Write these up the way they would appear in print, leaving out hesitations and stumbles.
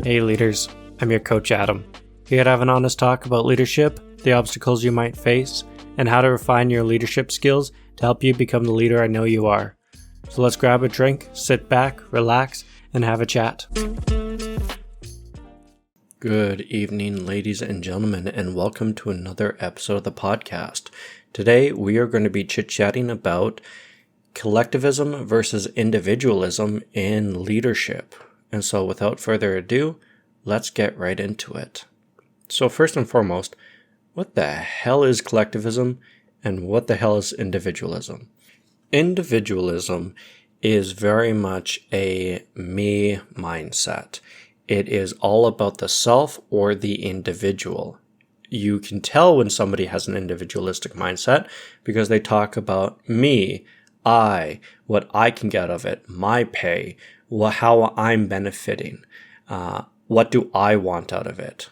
Hey leaders, I'm your coach Adam, here to have an honest talk about leadership, the obstacles you might face, and how to refine your leadership skills to help you become the leader I know you are. So let's grab a drink, sit back, relax, and have a chat. Good evening, ladies and gentlemen, and welcome to another episode of the podcast. Today we are going to be chit-chatting about collectivism versus individualism in leadership. And so without further ado, let's get right into it. So first and foremost, what the hell is collectivism and what the hell is individualism? Individualism is very much a me mindset. It is all about the self or the individual. You can tell when somebody has an individualistic mindset because they talk about me, I, what I can get out of it, my pay, how I'm benefiting, what do I want out of it.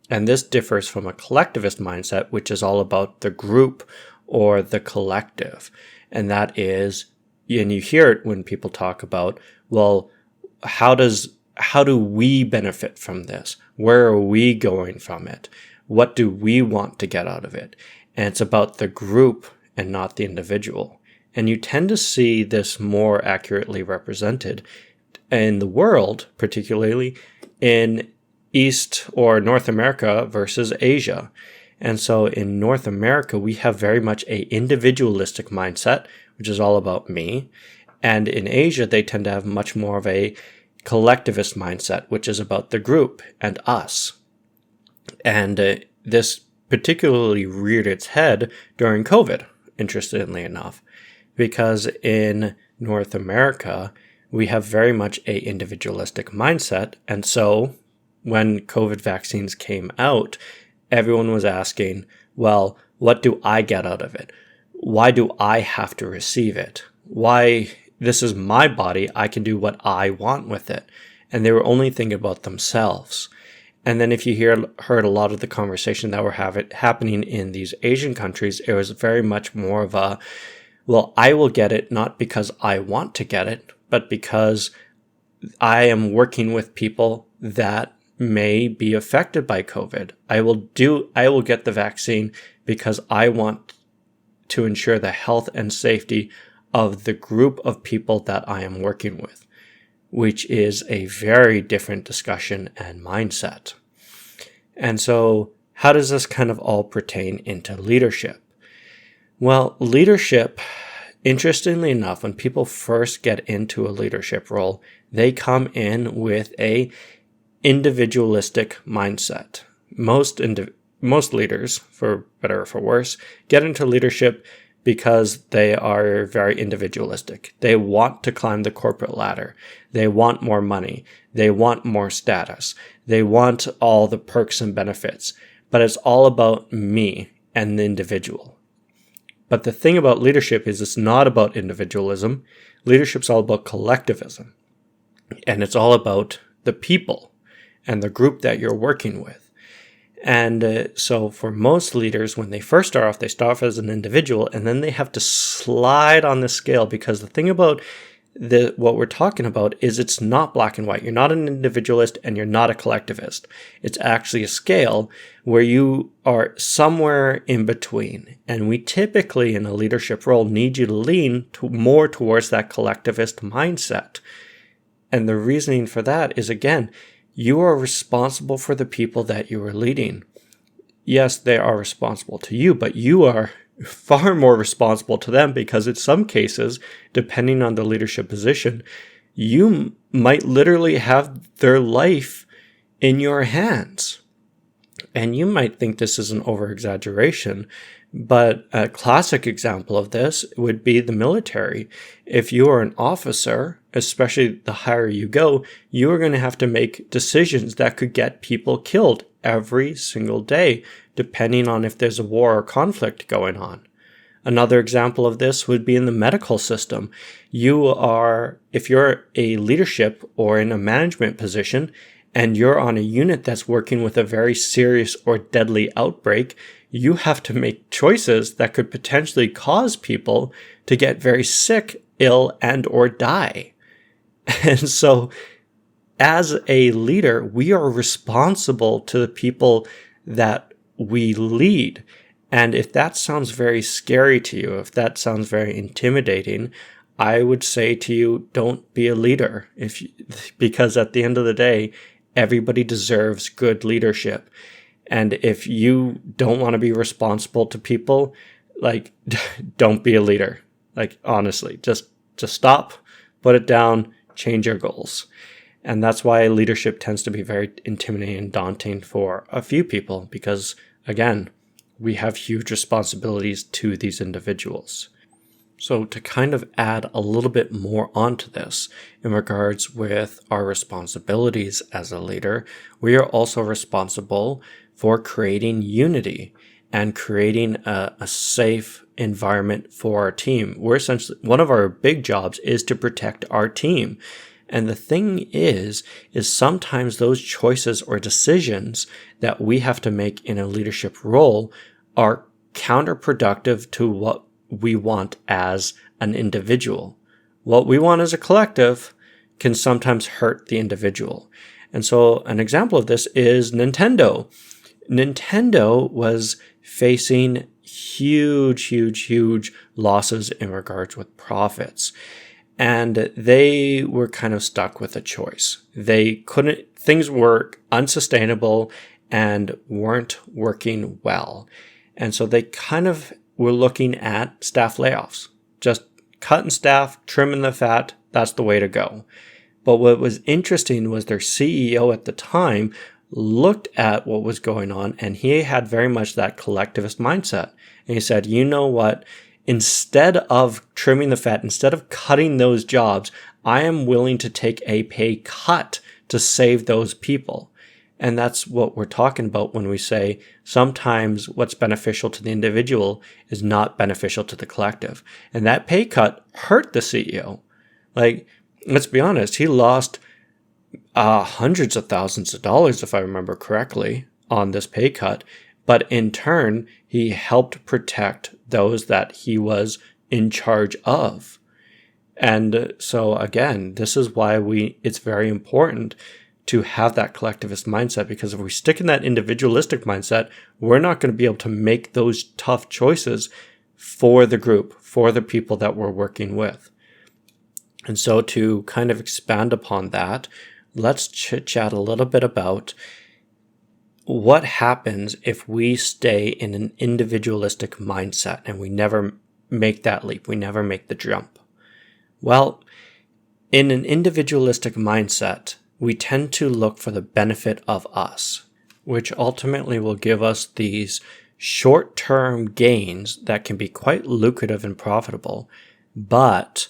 And this differs from a collectivist mindset, which is all about the group or the collective. And that is, and you hear it when people talk about, well, how do we benefit from this? Where are we going from it? What do we want to get out of it? And it's about the group and not the individual. And you tend to see this more accurately represented in the world, particularly in East or North America versus Asia. And so in North America, we have very much a individualistic mindset, which is all about me. And in Asia, they tend to have much more of a collectivist mindset, which is about the group and us. And this particularly reared its head during COVID, interestingly enough, because in North America, we have very much a individualistic mindset. And so when COVID vaccines came out, everyone was asking, well, what do I get out of it? Why do I have to receive it? Why? This is my body. I can do what I want with it. And they were only thinking about themselves. And then if you heard a lot of the conversation that were happening in these Asian countries, it was very much more of a, well, I will get it not because I want to get it, but because I am working with people that may be affected by COVID. I will get the vaccine because I want to ensure the health and safety of the group of people that I am working with, which is a very different discussion and mindset. And so how does this kind of all pertain into leadership? Well, leadership, interestingly enough, when people first get into a leadership role, they come in with a individualistic mindset. Most leaders, for better or for worse, get into leadership because they are very individualistic. They want to climb the corporate ladder. They want more money. They want more status. They want all the perks and benefits. But it's all about me and the individual. But the thing about leadership is it's not about individualism. Leadership's all about collectivism. And it's all about the people and the group that you're working with. And so for most leaders, when they first start off as an individual, and then they have to slide on the scale, because the thing about what we're talking about is it's not black and white. You're not an individualist and you're not a collectivist. It's actually a scale where you are somewhere in between. And we typically, in a leadership role, need you to lean more towards that collectivist mindset. And the reasoning for that is, again, you are responsible for the people that you are leading. Yes, they are responsible to you, but you are far more responsible to them because in some cases, depending on the leadership position, you might literally have their life in your hands. And you might think this is an over-exaggeration, but a classic example of this would be the military. If you are an officer, especially the higher you go, you are going to have to make decisions that could get people killed every single day, depending on if there's a war or conflict going on. Another example of this would be in the medical system. If you're a leadership or in a management position, and you're on a unit that's working with a very serious or deadly outbreak, you have to make choices that could potentially cause people to get very sick, ill, and or die. And so as a leader, we are responsible to the people that we lead. And if that sounds very scary to you, if that sounds very intimidating, I would say to you, don't be a leader. Because at the end of the day, everybody deserves good leadership. And if you don't want to be responsible to people, like, don't be a leader. Like, honestly, just stop, put it down, change your goals. And that's why leadership tends to be very intimidating and daunting for a few people, because, again, we have huge responsibilities to these individuals. So to kind of add a little bit more onto this in regards with our responsibilities as a leader, we are also responsible for creating unity and creating a safe environment for our team. We're essentially, one of our big jobs is to protect our team. And the thing is sometimes those choices or decisions that we have to make in a leadership role are counterproductive to what we want as an individual. What we want as a collective can sometimes hurt the individual. And so an example of this is Nintendo. Nintendo was facing huge losses in regards with profits. And they were kind of stuck with a choice. Things were unsustainable and weren't working well. And so they kind of were looking at staff layoffs. Just cutting staff, trimming the fat, that's the way to go. But what was interesting was their CEO at the time looked at what was going on, and he had very much that collectivist mindset. And he said, you know what? Instead of trimming the fat, instead of cutting those jobs, I am willing to take a pay cut to save those people. And that's what we're talking about when we say sometimes what's beneficial to the individual is not beneficial to the collective. And that pay cut hurt the CEO. Like, let's be honest, he lost hundreds of thousands of dollars, if I remember correctly, on this pay cut. But in turn, he helped protect those that he was in charge of. And so again, this is why it's very important to have that collectivist mindset, because if we stick in that individualistic mindset, we're not going to be able to make those tough choices for the group, for the people that we're working with. And so to kind of expand upon that, let's chit-chat a little bit about what happens if we stay in an individualistic mindset and we never make that leap, we never make the jump. Well, in an individualistic mindset, we tend to look for the benefit of us, which ultimately will give us these short-term gains that can be quite lucrative and profitable, but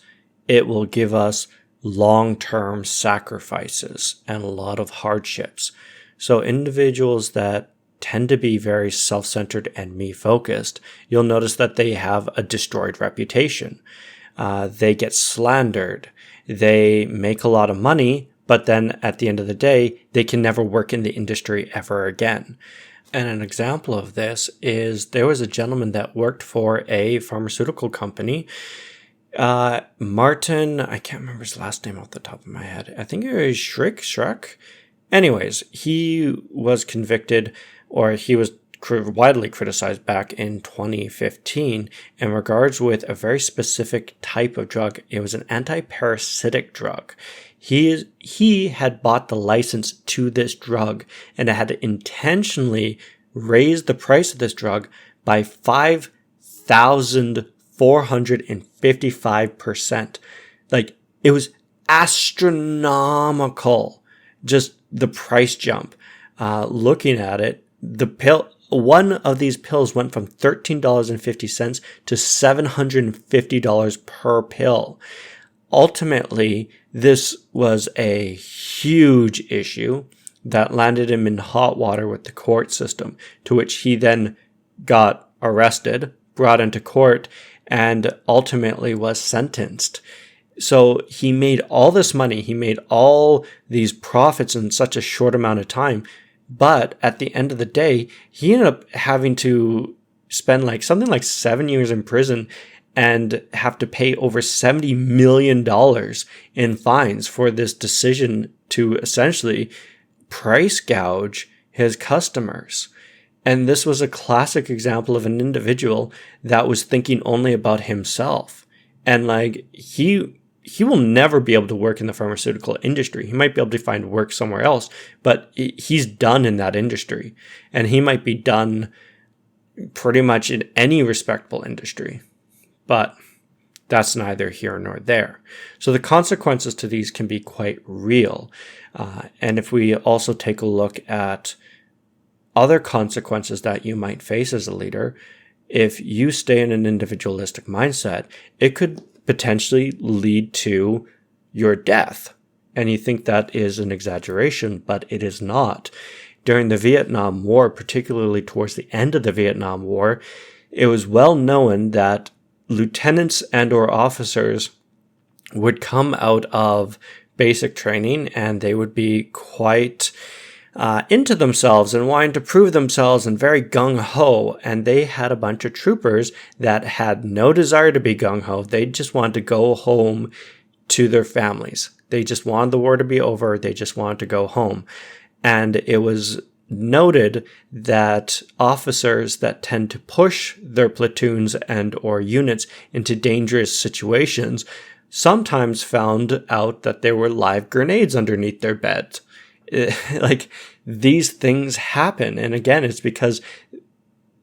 it will give us long-term sacrifices and a lot of hardships. So individuals that tend to be very self-centered and me-focused, you'll notice that they have a destroyed reputation. They get slandered. They make a lot of money, but then at the end of the day, they can never work in the industry ever again. And an example of this is there was a gentleman that worked for a pharmaceutical company. Martin, I can't remember his last name off the top of my head. I think it was Shrek. Anyways, he was convicted, or he was widely criticized back in 2015 in regards with a very specific type of drug. It was an anti-parasitic drug. He had bought the license to this drug and had intentionally raised the price of this drug by 5,455%. Like, it was astronomical, just the price jump. Looking at it, one of these pills went from $13.50 to $750 per pill. Ultimately, this was a huge issue that landed him in hot water with the court system, to which he then got arrested, brought into court, and ultimately was sentenced. So he made all this money, he made all these profits in such a short amount of time, but at the end of the day, he ended up having to spend something like 7 years in prison and have to pay over $70 million in fines for this decision to essentially price gouge his customers. And this was a classic example of an individual that was thinking only about himself. And like, he will never be able to work in the pharmaceutical industry. He might be able to find work somewhere else, but he's done in that industry. And he might be done pretty much in any respectable industry. But that's neither here nor there. So the consequences to these can be quite real. And if we also take a look at other consequences that you might face as a leader, if you stay in an individualistic mindset, it could potentially lead to your death. And you think that is an exaggeration, but it is not. During the Vietnam War, particularly towards the end of the Vietnam War, it was well known that lieutenants and or officers would come out of basic training and they would be quite into themselves and wanting to prove themselves and very gung-ho. And they had a bunch of troopers that had no desire to be gung-ho. They just wanted to go home to their families. They just wanted the war to be over. They just wanted to go home. And it was noted that officers that tend to push their platoons and or units into dangerous situations sometimes found out that there were live grenades underneath their beds. Like, these things happen. And again, it's because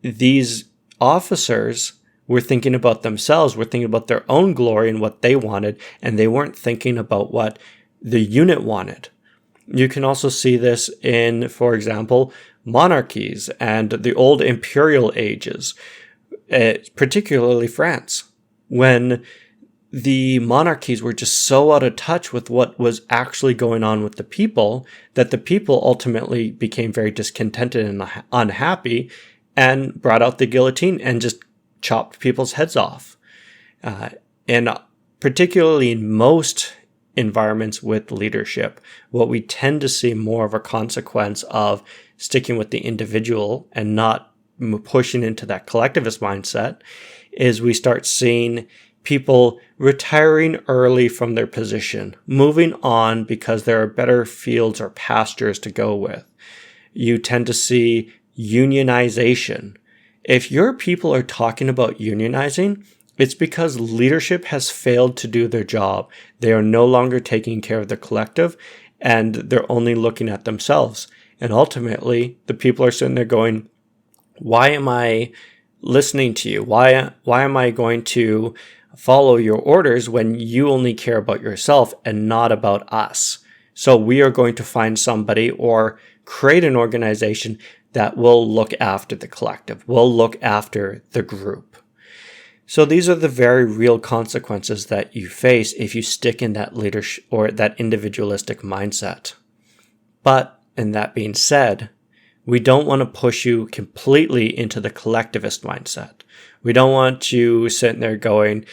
these officers were thinking about themselves, were thinking about their own glory and what they wanted, and they weren't thinking about what the unit wanted. You can also see this in, for example, monarchies and the old imperial ages, particularly France, when the monarchies were just so out of touch with what was actually going on with the people that the people ultimately became very discontented and unhappy and brought out the guillotine and just chopped people's heads off. And particularly in most environments with leadership, what we tend to see more of a consequence of sticking with the individual and not pushing into that collectivist mindset is we start seeing people retiring early from their position, moving on because there are better fields or pastures to go with. You tend to see unionization. If your people are talking about unionizing, it's because leadership has failed to do their job. They are no longer taking care of the collective, and they're only looking at themselves. And ultimately, the people are sitting there going, why am I listening to you? Why am I going to follow your orders when you only care about yourself and not about us? So we are going to find somebody or create an organization that will look after the collective, will look after the group. So these are the very real consequences that you face if you stick in that leadership or that individualistic mindset. But, and that being said, we don't want to push you completely into the collectivist mindset. We don't want you sitting there going,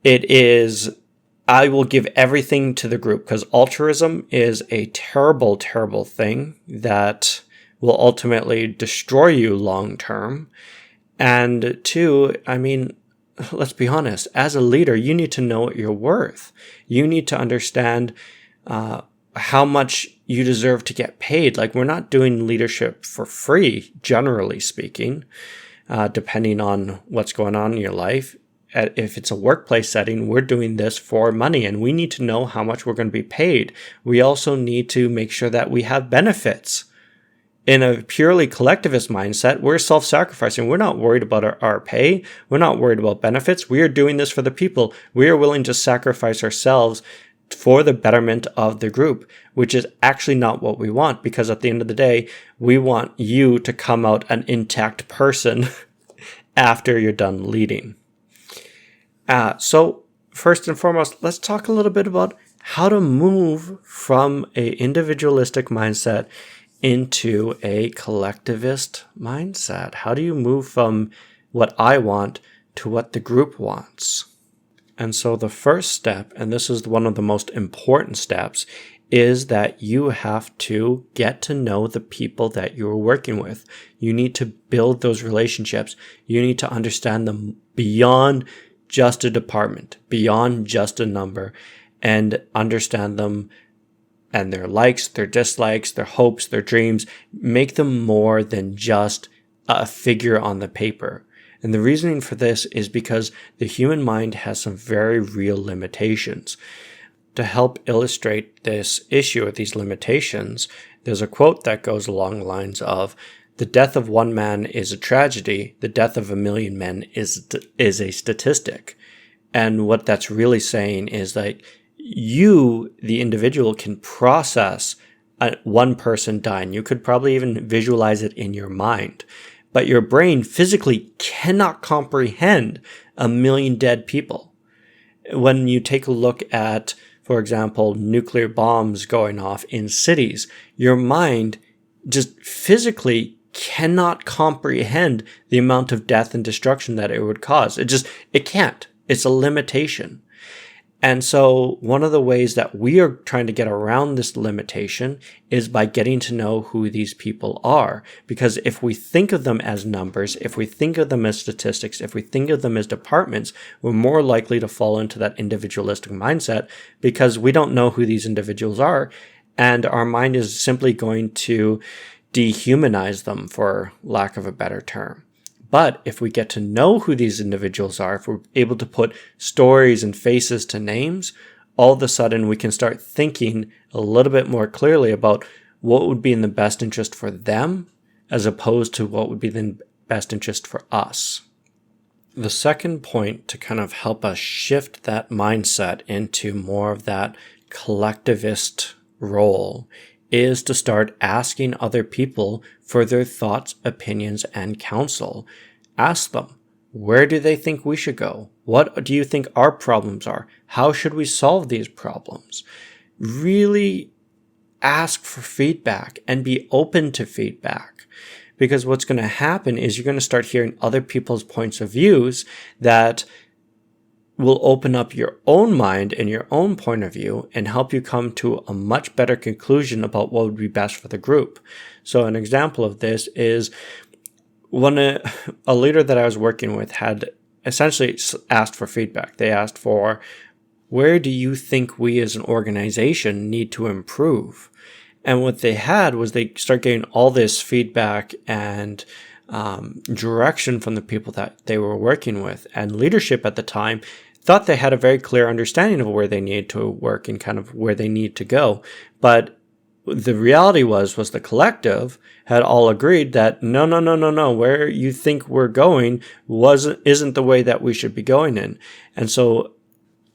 I will give everything to the group, because altruism is a terrible, terrible thing that will ultimately destroy you long term. And two, let's be honest, as a leader, you need to know what you're worth. You need to understand how much you deserve to get paid. Like, we're not doing leadership for free, generally speaking, depending on what's going on in your life. If it's a workplace setting, we're doing this for money, and we need to know how much we're going to be paid. We also need to make sure that we have benefits. In a purely collectivist mindset, we're self-sacrificing. We're not worried about our pay. We're not worried about benefits. We are doing this for the people. We are willing to sacrifice ourselves for the betterment of the group, which is actually not what we want, because at the end of the day, we want you to come out an intact person after you're done leading. So first and foremost, let's talk a little bit about how to move from an individualistic mindset into a collectivist mindset. How do you move from what I want to what the group wants? And so the first step, and this is one of the most important steps, is that you have to get to know the people that you're working with. You need to build those relationships. You need to understand them beyond just a department, beyond just a number, and understand them and their likes, their dislikes, their hopes, their dreams, make them more than just a figure on the paper. And the reasoning for this is because the human mind has some very real limitations. To help illustrate this issue of these limitations, there's a quote that goes along the lines of, "The death of one man is a tragedy. The death of a million men is a statistic." And what that's really saying is that you, the individual, can process one person dying. You could probably even visualize it in your mind. But your brain physically cannot comprehend a million dead people. When you take a look at, for example, nuclear bombs going off in cities, your mind just physically cannot comprehend the amount of death and destruction that it would cause. It can't. It's a limitation. And so one of the ways that we are trying to get around this limitation is by getting to know who these people are. Because if we think of them as numbers, if we think of them as statistics, if we think of them as departments, we're more likely to fall into that individualistic mindset because we don't know who these individuals are. And our mind is simply going to dehumanize them, for lack of a better term. But if we get to know who these individuals are, if we're able to put stories and faces to names, all of a sudden we can start thinking a little bit more clearly about what would be in the best interest for them as opposed to what would be the best interest for us. The second point to kind of help us shift that mindset into more of that collectivist role is to start asking other people for their thoughts, opinions, and counsel. Ask them, where do they think we should go? What do you think our problems are? How should we solve these problems? Really ask for feedback and be open to feedback. Because what's going to happen is you're going to start hearing other people's points of views that will open up your own mind and your own point of view and help you come to a much better conclusion about what would be best for the group. So an example of this is a leader that I was working with had essentially asked for feedback. They asked for, where do you think we as an organization need to improve? And what they had was they start getting all this feedback and direction from the people that they were working with. And leadership at the time thought they had a very clear understanding of where they needed to work and kind of where they need to go. But the reality was the collective had all agreed that no, where you think we're going isn't the way that we should be going in. And so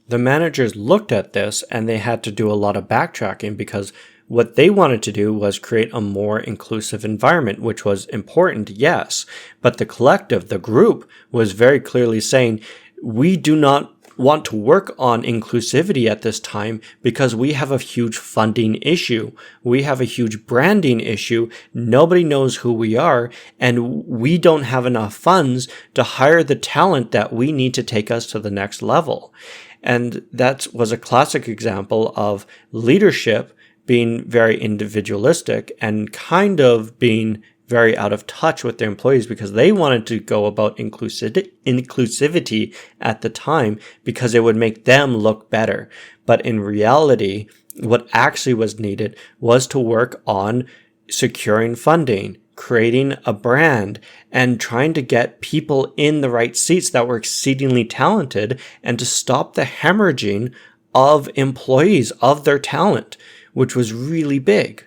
the managers looked at this and they had to do a lot of backtracking because what they wanted to do was create a more inclusive environment, which was important, yes. But the collective, the group, was very clearly saying, we do not want to work on inclusivity at this time because we have a huge funding issue. We have a huge branding issue. Nobody knows who we are, and we don't have enough funds to hire the talent that we need to take us to the next level. And that was a classic example of leadership being very individualistic and kind of being very out of touch with their employees because they wanted to go about inclusivity at the time because it would make them look better. But in reality, what actually was needed was to work on securing funding, creating a brand, and trying to get people in the right seats that were exceedingly talented and to stop the hemorrhaging of employees of their talent, which was really big.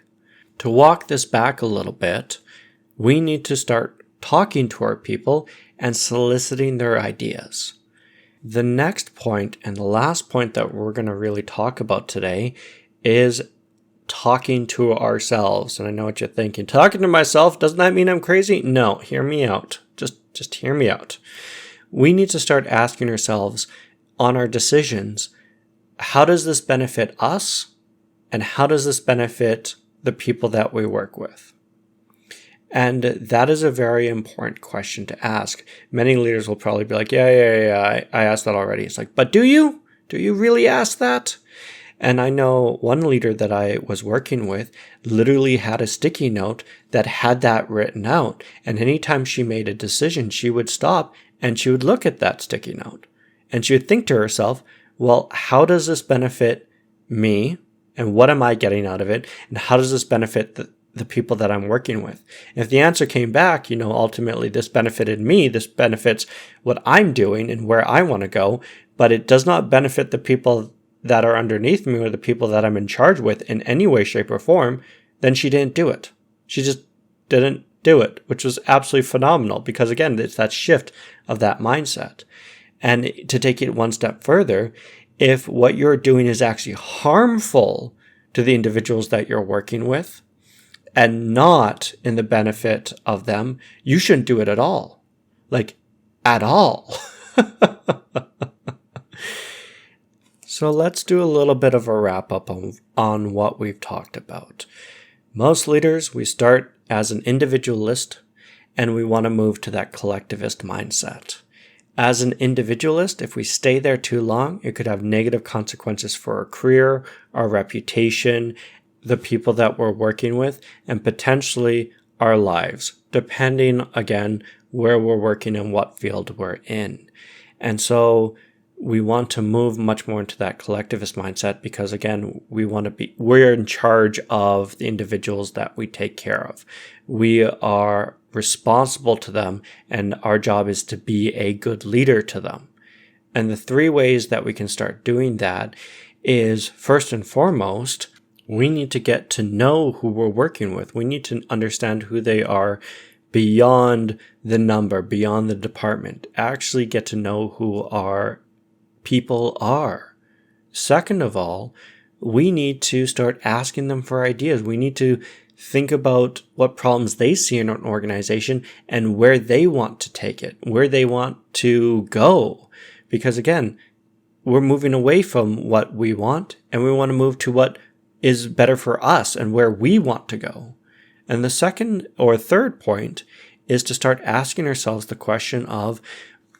To walk this back a little bit, we need to start talking to our people and soliciting their ideas. The next point and the last point that we're going to really talk about today is talking to ourselves. And I know what you're thinking. Talking to myself, doesn't that mean I'm crazy? No, hear me out. Just hear me out. We need to start asking ourselves on our decisions, how does this benefit us? And how does this benefit the people that we work with? And that is a very important question to ask. Many leaders will probably be like, yeah, I asked that already. It's like, but do you? Do you really ask that? And I know one leader that I was working with literally had a sticky note that had that written out. And anytime she made a decision, she would stop and she would look at that sticky note. And she would think to herself, well, how does this benefit me? And what am I getting out of it? And how does this benefit the people that I'm working with? And if the answer came back, ultimately this benefited me, this benefits what I'm doing and where I want to go, but it does not benefit the people that are underneath me or the people that I'm in charge with in any way, shape, or form, then she didn't do it. She just didn't do it, which was absolutely phenomenal because, again, it's that shift of that mindset. And to take it one step further, if what you're doing is actually harmful to the individuals that you're working with and not in the benefit of them, you shouldn't do it at all. Like, at all. So let's do a little bit of a wrap up on what we've talked about. Most leaders, we start as an individualist and we want to move to that collectivist mindset. As an individualist, if we stay there too long, it could have negative consequences for our career, our reputation, the people that we're working with, and potentially our lives, depending, again, where we're working and what field we're in. And so we want to move much more into that collectivist mindset because, again, we're in charge of the individuals that we take care of. We are responsible to them, and our job is to be a good leader to them. And the 3 ways that we can start doing that is, first and foremost, we need to get to know who we're working with. We need to understand who they are beyond the number, beyond the department. Actually get to know who our people are. Second of all, we need to start asking them for ideas. We need to think about what problems they see in an organization and where they want to take it, where they want to go. Because again, we're moving away from what we want and we want to move to what is better for us and where we want to go. And the second or third point is to start asking ourselves the question of,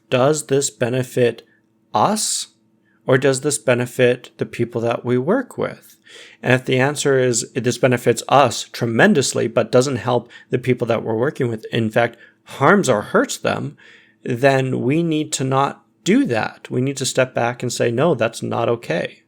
does this benefit us or does this benefit the people that we work with? And if the answer is this benefits us tremendously, but doesn't help the people that we're working with, in fact, harms or hurts them, then we need to not do that. We need to step back and say, no, that's not okay.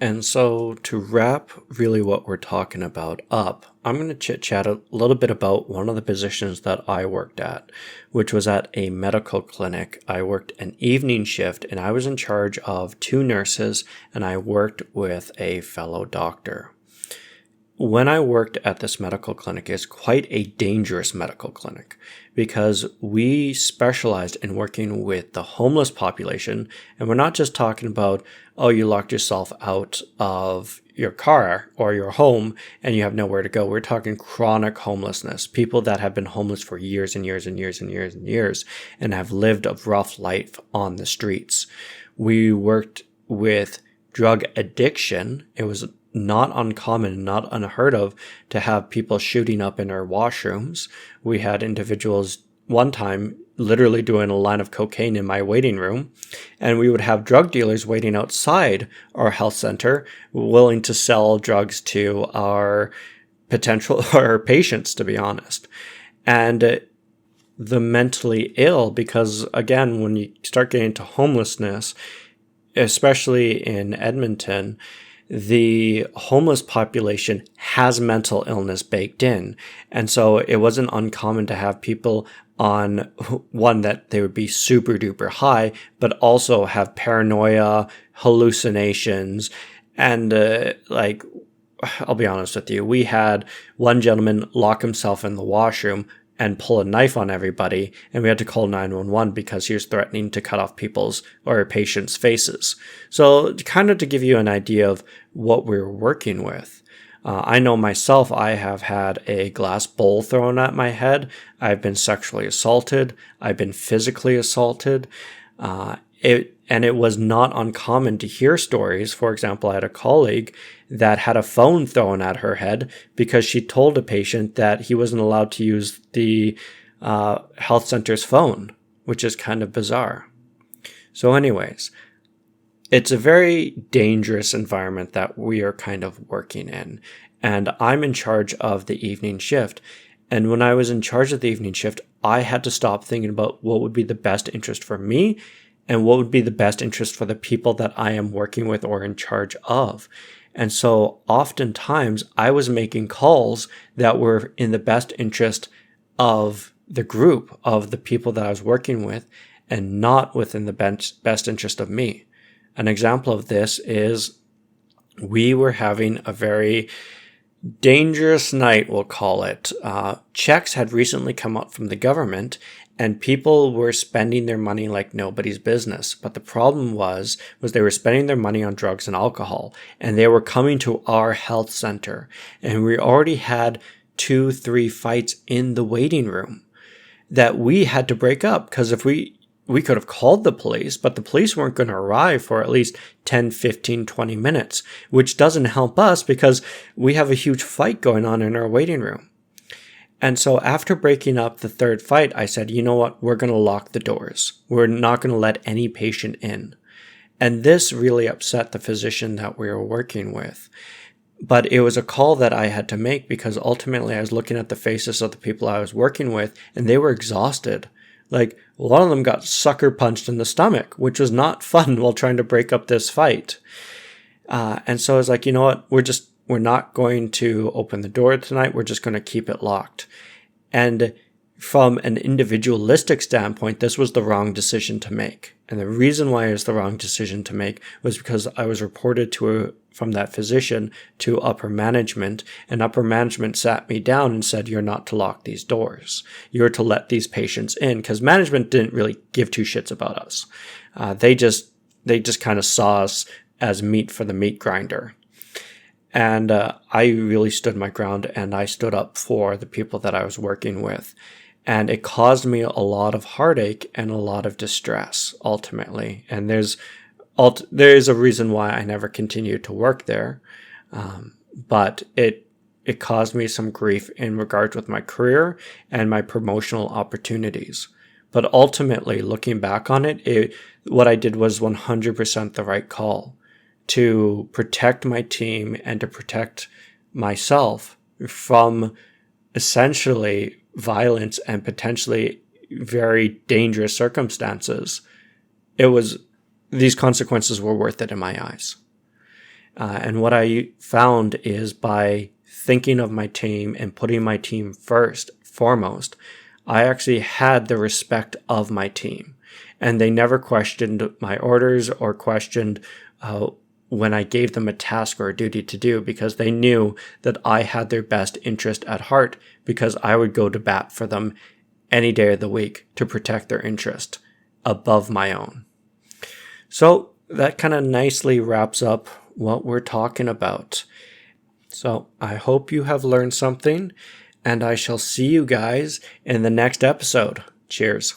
And so to wrap really what we're talking about up, I'm going to chit-chat a little bit about one of the positions that I worked at, which was at a medical clinic. I worked an evening shift and I was in charge of 2 nurses and I worked with a fellow doctor. When I worked at this medical clinic, it's quite a dangerous medical clinic because we specialized in working with the homeless population. And we're not just talking about, oh, you locked yourself out of your car or your home and you have nowhere to go. We're talking chronic homelessness, people that have been homeless for years and years and years and years and years and have lived a rough life on the streets. We worked with drug addiction. It was not uncommon, not unheard of to have people shooting up in our washrooms. We had individuals one time literally doing a line of cocaine in my waiting room, and we would have drug dealers waiting outside our health center willing to sell drugs to our patients, to be honest. And the mentally ill, because again, when you start getting into homelessness, especially in Edmonton, the homeless population has mental illness baked in. And so it wasn't uncommon to have people on one that they would be super duper high, but also have paranoia, hallucinations. And I'll be honest with you, we had one gentleman lock himself in the washroom and pull a knife on everybody, and we had to call 911 because he was threatening to cut off people's or patients' faces. So kind of to give you an idea of what we were working with. I know myself, I have had a glass bowl thrown at my head. I've been sexually assaulted. I've been physically assaulted. It was not uncommon to hear stories. For example, I had a colleague that had a phone thrown at her head because she told a patient that he wasn't allowed to use the health center's phone, which is kind of bizarre. So anyways, it's a very dangerous environment that we are kind of working in. And I'm in charge of the evening shift. And when I was in charge of the evening shift, I had to stop thinking about what would be the best interest for me and what would be the best interest for the people that I am working with or in charge of. And so oftentimes I was making calls that were in the best interest of the group, of the people that I was working with, and not within the best interest of me. An example of this is we were having a very dangerous night, we'll call it. Checks had recently come up from the government, and people were spending their money like nobody's business. But the problem was they were spending their money on drugs and alcohol, and they were coming to our health center. And we already had 2-3 fights in the waiting room that we had to break up, because if we could have called the police, but the police weren't going to arrive for at least 10, 15, 20 minutes, which doesn't help us because we have a huge fight going on in our waiting room. And so after breaking up the third fight, I said, you know what? We're going to lock the doors. We're not going to let any patient in. And this really upset the physician that we were working with. But it was a call that I had to make because ultimately I was looking at the faces of the people I was working with, and they were exhausted. Like, a lot of them got sucker punched in the stomach, which was not fun while trying to break up this fight. And so I was like, you know what? We're not going to open the door tonight. We're just going to keep it locked. And from an individualistic standpoint, this was the wrong decision to make. And the reason why it was the wrong decision to make was because I was reported from that physician to upper management, and upper management sat me down and said, you're not to lock these doors. You're to let these patients in, because management didn't really give two shits about us. They just kind of saw us as meat for the meat grinder. And I really stood my ground, and I stood up for the people that I was working with. And it caused me a lot of heartache and a lot of distress, ultimately. And there is a reason why I never continued to work there. But it caused me some grief in regards with my career and my promotional opportunities. But ultimately, looking back on it, what I did was 100% the right call to protect my team and to protect myself from essentially violence and potentially very dangerous circumstances. These consequences were worth it in my eyes. And what I found is by thinking of my team and putting my team foremost, I actually had the respect of my team. And they never questioned my orders or questioned when I gave them a task or a duty to do, because they knew that I had their best interest at heart, because I would go to bat for them any day of the week to protect their interest above my own. So that kind of nicely wraps up what we're talking about. So I hope you have learned something, and I shall see you guys in the next episode. Cheers.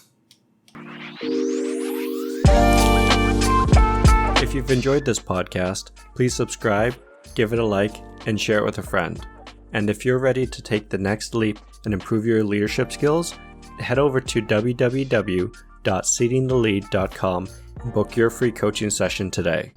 If you've enjoyed this podcast, please subscribe, give it a like, and share it with a friend. And if you're ready to take the next leap and improve your leadership skills, head over to www.seatingthelead.com and book your free coaching session today.